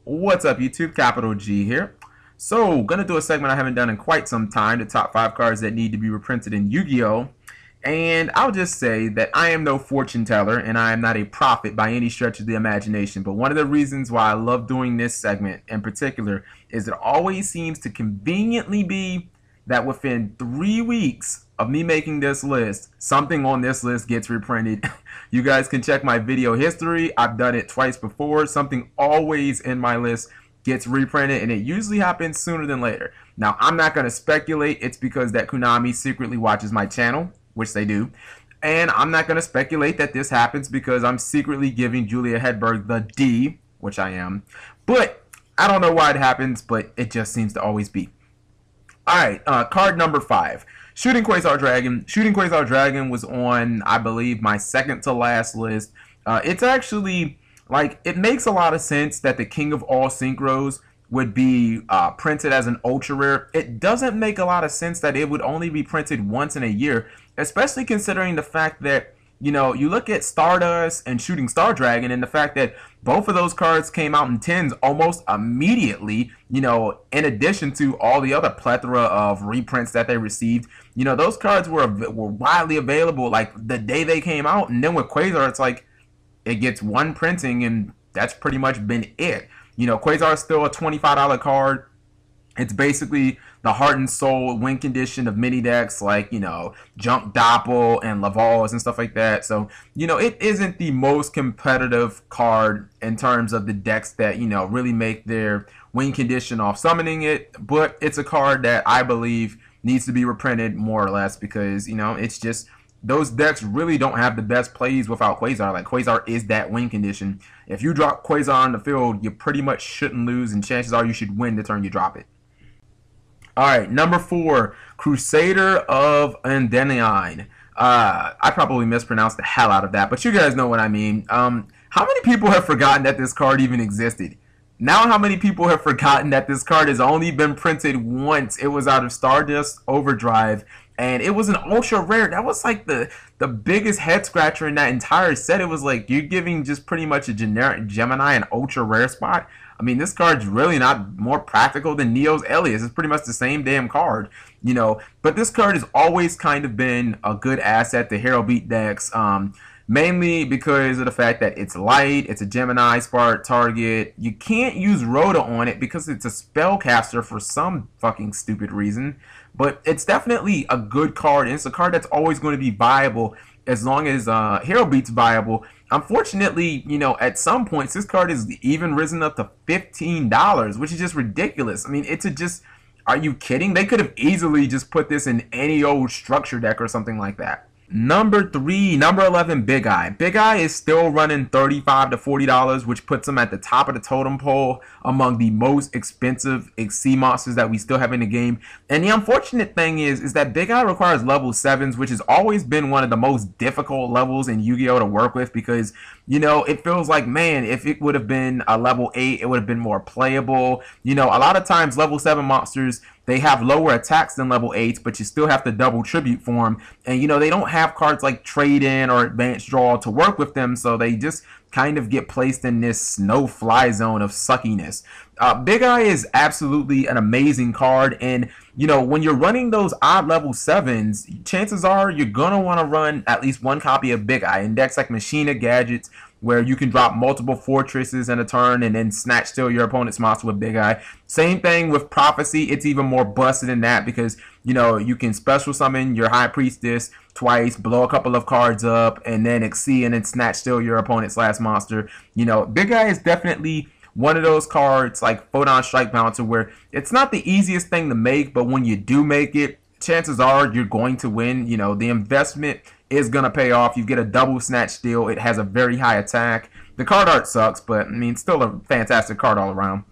What's up, YouTube? Capital G here. So, gonna do a segment I haven't done in quite some time, the top 5 cards that need to be reprinted in Yu-Gi-Oh! And I'll just say that I am no fortune teller and I am not a prophet by any stretch of the imagination. But one of the reasons why I love doing this segment in particular is it always seems to conveniently be that within 3 weeks of me making this list, something on this list gets reprinted. You guys can check my video history. I've done it twice before. Something always in my list gets reprinted, and it usually happens sooner than later. Now, I'm not going to speculate. It's because that Konami secretly watches my channel, which they do. And I'm not going to speculate that this happens because I'm secretly giving Julia Hedberg the D, which I am. But I don't know why it happens, but it just seems to always be. Alright, card number 5. Shooting QUASAR Dragon. Shooting QUASAR Dragon was on, I believe, my second to last list. It's actually, like, it makes a lot of sense that the King of All Synchros would be printed as an ultra rare. It doesn't make a lot of sense that it would only be printed once in a year, especially considering the fact that, you know, you look at Stardust and Shooting Star Dragon and the fact that both of those cards came out in 10s almost immediately, you know, in addition to all the other plethora of reprints that they received. You know, those cards were widely available like the day they came out, and then with QUASAR, it's like it gets one printing and that's pretty much been it. You know, QUASAR is still a $25 card. It's basically the heart and soul win condition of mini decks like, you know, Junk Doppel and Laval's and stuff like that. So, you know, it isn't the most competitive card in terms of the decks that, you know, really make their win condition off summoning it. But it's a card that I believe needs to be reprinted more or less because, you know, it's just those decks really don't have the best plays without QUASAR. Like, QUASAR is that win condition. If you drop QUASAR on the field, you pretty much shouldn't lose, and chances are you should win the turn you drop it. Alright, number 4, Crusader of ENDYMION. I probably mispronounced the hell out of that, but you guys know what I mean. How many people have forgotten that this card even existed? Now how many people have forgotten that this card has only been printed once? It was out of Stardust Overdrive, and it was an ultra rare. That was like the biggest head scratcher in that entire set. It was like you're giving just pretty much a generic Gemini an ultra rare spot. I mean, this card's really not more practical than Neo's Elias. It's pretty much the same damn card, you know. But this card has always kind of been a good asset to Hero Beat decks, mainly because of the fact that it's light, it's a Gemini spark target. You can't use Rhoda on it because it's a spellcaster for some fucking stupid reason. But it's definitely a good card, and it's a card that's always going to be viable as long as Hero Beat's viable. Unfortunately, you know, at some points, this card is even risen up to $15, which is just ridiculous. I mean, it's a just, are you kidding? They could have easily just put this in any old structure deck or something like that. Number 3, number 11, Big Eye. Big Eye is still running $35 to $40, which puts him at the top of the totem pole among the most expensive XC monsters that we still have in the game. And the unfortunate thing is that Big Eye requires level 7s, which has always been one of the most difficult levels in Yu-Gi-Oh! To work with because, you know, it feels like, man, if it would have been a level 8, it would have been more playable. You know, a lot of times level 7 monsters, they have lower attacks than level 8s, but you still have to double tribute for them. And, you know, they don't have cards like Trade-In or Advanced Draw to work with them, so they just kind of get placed in this no-fly zone of suckiness. Big Eye is absolutely an amazing card, and, you know, when you're running those odd level 7s, chances are you're going to want to run at least one copy of Big Eye in decks like Machina Gadgets, where you can drop multiple fortresses in a turn and then snatch steal your opponent's monster with Big Eye. Same thing with Prophecy. It's even more busted than that because, you know, you can special summon your High Priestess twice, blow a couple of cards up, and then exceed and then snatch steal your opponent's last monster. You know, Big Eye is definitely one of those cards like Photon Strike Bouncer where it's not the easiest thing to make, but when you do make it, chances are you're going to win. You know, the investment is going to pay off. You get a double snatch steal. It has a very high attack. The card art sucks, but I mean, still a fantastic card all around.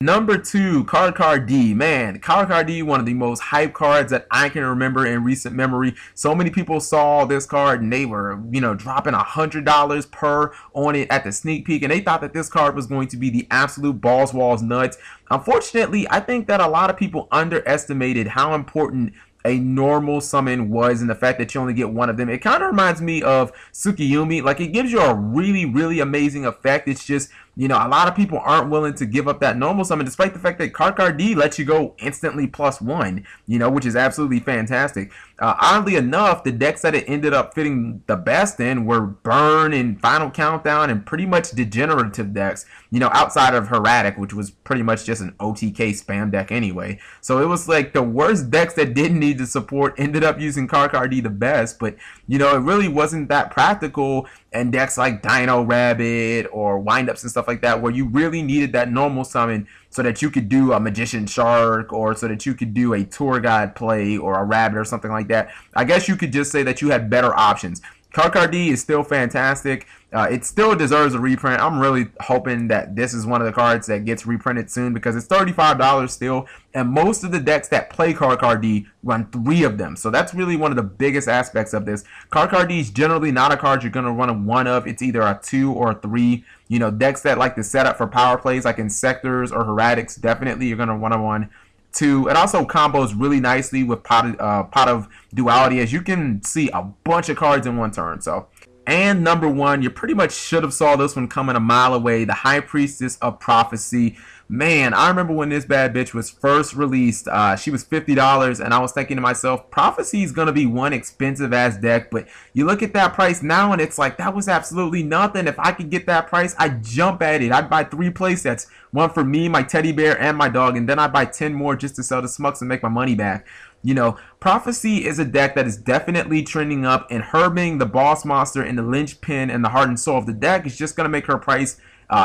Number 2, CARDCAR D. Man, CARDCAR D, one of the most hype cards that I can remember in recent memory. So many people saw this card and they were, you know, dropping $100 per on it at the sneak peek, and they thought that this card was going to be the absolute balls, walls, nuts. Unfortunately, I think that a lot of people underestimated how important a normal summon was, and the fact that you only get one of them. It kind of reminds me of Tsukiyumi. Like, it gives you a really, really amazing effect. It's just, You know, a lot of people aren't willing to give up that normal summon, despite the fact that CARDCAR D lets you go instantly +1, you know, which is absolutely fantastic. Oddly enough, the decks that it ended up fitting the best in were Burn and Final Countdown and pretty much degenerative decks, you know, outside of Heretic, which was pretty much just an OTK spam deck anyway. So it was like the worst decks that didn't need the support ended up using CARDCAR D the best, but, you know, it really wasn't that practical. And decks like Dino Rabbit or Windups and stuff like that, where you really needed that normal summon so that you could do a Magician Shark, or so that you could do a Tour Guide play or a Rabbit or something like that. I guess you could just say that you had better options. CARDCAR D is still fantastic. It still deserves a reprint. I'm really hoping that this is one of the cards that gets reprinted soon, because it's $35 still, and most of the decks that play CARDCAR D run 3 of them. So that's really one of the biggest aspects of this. CARDCAR D is generally not a card you're going to run a 1 of. It's either a 2 or a 3. You know, decks that like to set up for power plays like Insectors or Heretics, definitely you're going to run a 1. 2. It also combos really nicely with Pot of Duality, as you can see a bunch of cards in one turn. So, and number 1, you pretty much should have saw this one coming a mile away, the High Priestess of Prophecy. Man, I remember when this bad bitch was first released, she was $50, and I was thinking to myself, Prophecy is going to be one expensive ass deck, but you look at that price now and it's like, that was absolutely nothing. If I could get that price, I'd jump at it. I'd buy 3 playsets, one for me, my teddy bear, and my dog, and then I'd buy 10 more just to sell the smucks and make my money back. You know, Prophecy is a deck that is definitely trending up, and her being the boss monster and the linchpin and the heart and soul of the deck is just going to make her price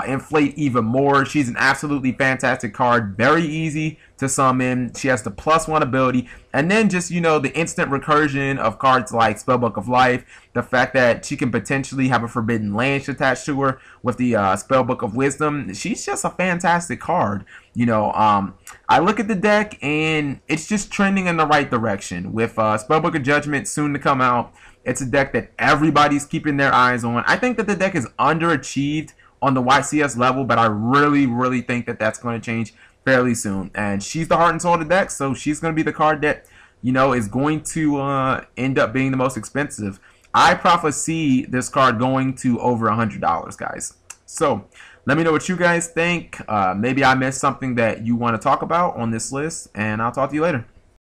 inflate even more. She's an absolutely fantastic card, very easy to summon. She has the +1 ability, and then just, you know, the instant recursion of cards like Spellbook of Life, the fact that she can potentially have a Forbidden Lance attached to her with the Spellbook of Wisdom. She's just a fantastic card. You know, I look at the deck and it's just trending in the right direction. With Spellbook of Judgment soon to come out, it's a deck that everybody's keeping their eyes on. I think that the deck is underachieved on the YCS level, but I really think that that's going to change fairly soon. And she's the heart and soul of the deck, so she's going to be the card that, you know, is going to end up being the most expensive. I prophesy this card going to over $100, guys. So let me know what you guys think. Maybe I missed something that you want to talk about on this list, and I'll talk to you later.